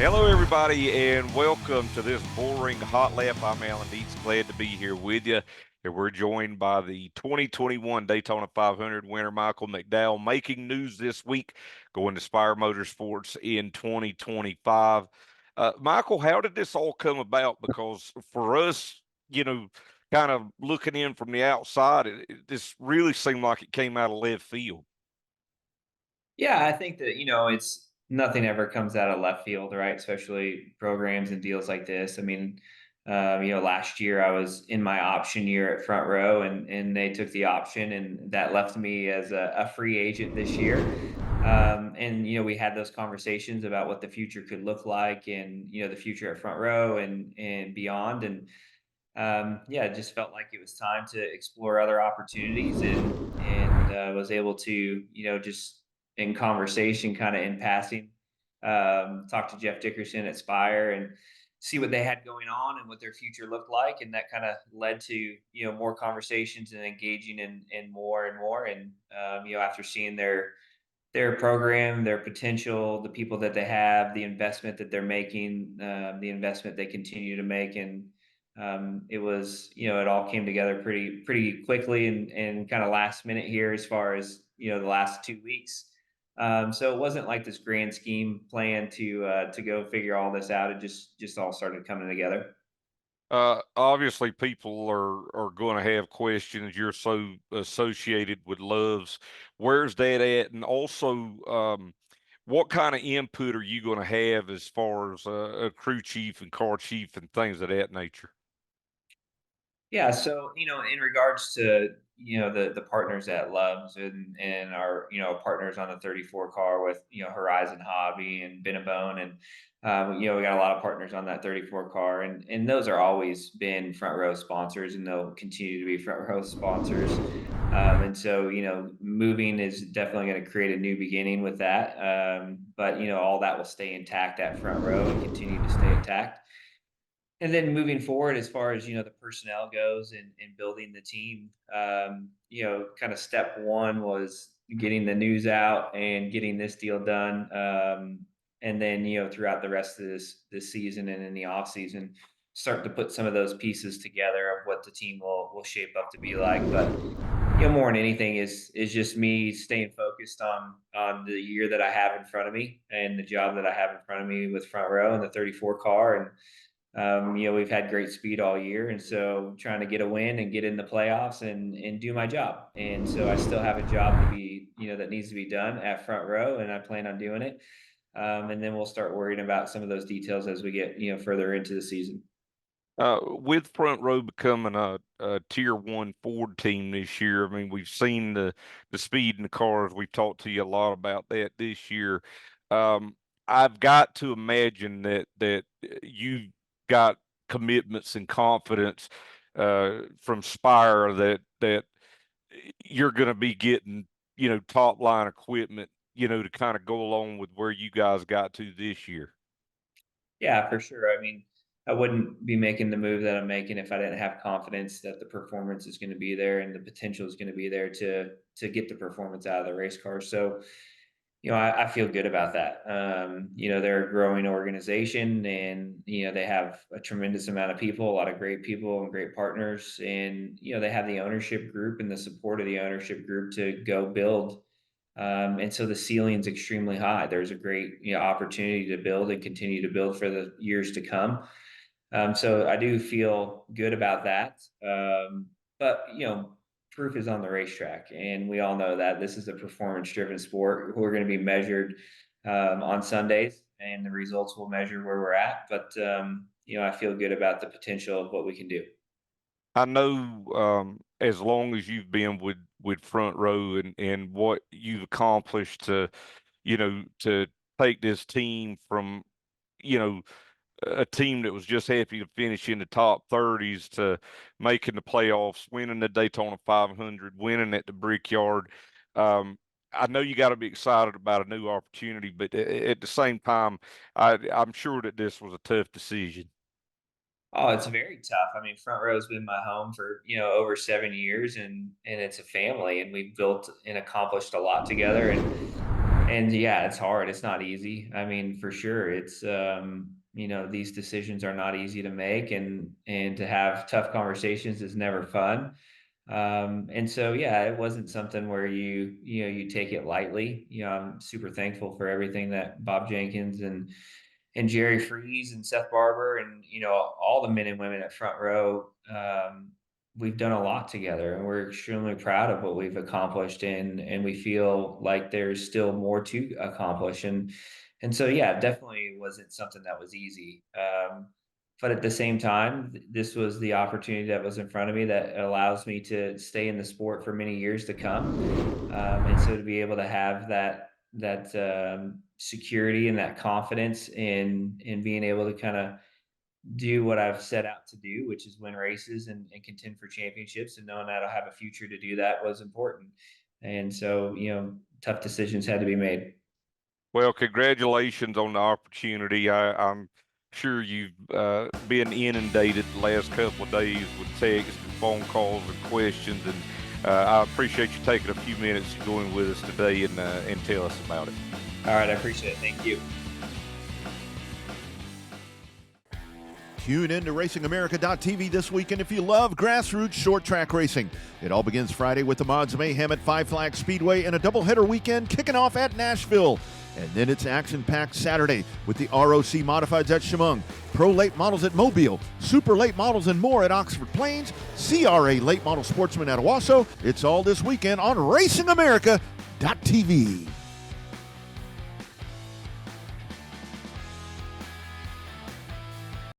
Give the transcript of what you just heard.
Hello, everybody, and welcome to this Bullring Hot Lap. I'm Alan Dietz, glad to be here with you. And we're joined by the 2021 Daytona 500 winner, Michael McDowell, making news this week, going to Spire Motorsports in 2025. Michael, how did this all come about? Because for us, kind of looking in from the outside, this really seemed like it came out of left field. Yeah, I think that, it's nothing ever comes out of left field, right? Especially programs and deals like this. I mean, last year I was in my option year at Front Row and they took the option and that left me as a free agent this year. We had those conversations about what the future could look like and, the future at Front Row and beyond. Yeah, it just felt like it was time to explore other opportunities and was able to, just in conversation, kind of in passing, talk to Jeff Dickerson at Spire and see what they had going on and what their future looked like. And that kind of led to, more conversations and engaging in more and more. After seeing their program, their potential, the people that they have, the investment that they're making, the investment they continue to make, and it was, it all came together pretty quickly and kind of last minute here as far as the last 2 weeks. So it wasn't like this grand scheme plan to go figure all this out. It just all started coming together. Obviously, people are going to have questions. You're so associated with Loves. Where's that at? And also, what kind of input are you going to have as far as a crew chief and car chief and things of that nature? Yeah, so in regards to the partners at Loves and our partners on the 34 car with Horizon Hobby and Bennabone and we got a lot of partners on that 34 car and those are always been front row sponsors and they'll continue to be front row sponsors. And so moving is definitely going to create a new beginning with that. But all that will stay intact at front row and continue to stay intact. And then moving forward, as far as the personnel goes and building the team, kind of step one was getting the news out and getting this deal done, and then throughout the rest of this season and in the off season, start to put some of those pieces together of what the team will shape up to be like. But more than anything is just me staying focused on the year that I have in front of me and the job that I have in front of me with front row and the 34 car and we've had great speed all year, and so trying to get a win and get in the playoffs and do my job. And so I still have a job to be, that needs to be done at front row, and I plan on doing it. And then we'll start worrying about some of those details as we get, further into the season. With Front Row becoming a Tier One Ford team this year, I mean, we've seen the speed in the cars. We've talked to you a lot about that this year. I've got to imagine that you got commitments and confidence from Spire that you're going to be getting top line equipment to kind of go along with where you guys got to this year. Yeah, for sure. I mean, I wouldn't be making the move that I'm making if I didn't have confidence that the performance is going to be there and the potential is going to be there to get the performance out of the race car. So I feel good about that. They're a growing organization and, they have a tremendous amount of people, a lot of great people and great partners. And, they have the ownership group and the support of the ownership group to go build. And so the ceiling's extremely high. There's a great, opportunity to build and continue to build for the years to come. So I do feel good about that. But proof is on the racetrack, and we all know that this is a performance-driven sport. We're going to be measured on Sundays, and the results will measure where we're at. But I feel good about the potential of what we can do. I know as long as you've been with Front Row and what you've accomplished to take this team from you know a team that was just happy to finish in the top 30s to making the playoffs, winning the Daytona 500, winning at the Brickyard. I know you got to be excited about a new opportunity, but at the same time, I'm sure that this was a tough decision. Oh, it's very tough. I mean, Front Row's been my home for, over 7 years and it's a family and we've built and accomplished a lot together. And yeah, it's hard. It's not easy. I mean, for sure. It's these decisions are not easy to make, and to have tough conversations is never fun. And so yeah, it wasn't something where you take it lightly. I'm super thankful for everything that Bob Jenkins and Jerry Freeze and Seth Barber and all the men and women at Front Row. We've done a lot together, and we're extremely proud of what we've accomplished, and we feel like there's still more to accomplish. And so yeah, it definitely wasn't something that was easy. But at the same time, this was the opportunity that was in front of me that allows me to stay in the sport for many years to come. And so to be able to have that security and that confidence in being able to kind of do what I've set out to do, which is win races and contend for championships, and knowing that I'll have a future to do that was important. And so, tough decisions had to be made. Well, congratulations on the opportunity. I'm sure you've been inundated the last couple of days with texts and phone calls and questions, and I appreciate you taking a few minutes to join with us today and tell us about it. All right, I appreciate it. Thank you. Tune in to RacingAmerica.tv this weekend if you love grassroots short track racing. It all begins Friday with the Mods Mayhem at Five Flags Speedway and a doubleheader weekend kicking off at Nashville. And then it's action-packed Saturday with the ROC Modifieds at Chemung, Pro Late Models at Mobile, Super Late Models and more at Oxford Plains, CRA Late Model Sportsman at Owasso. It's all this weekend on RacingAmerica.tv.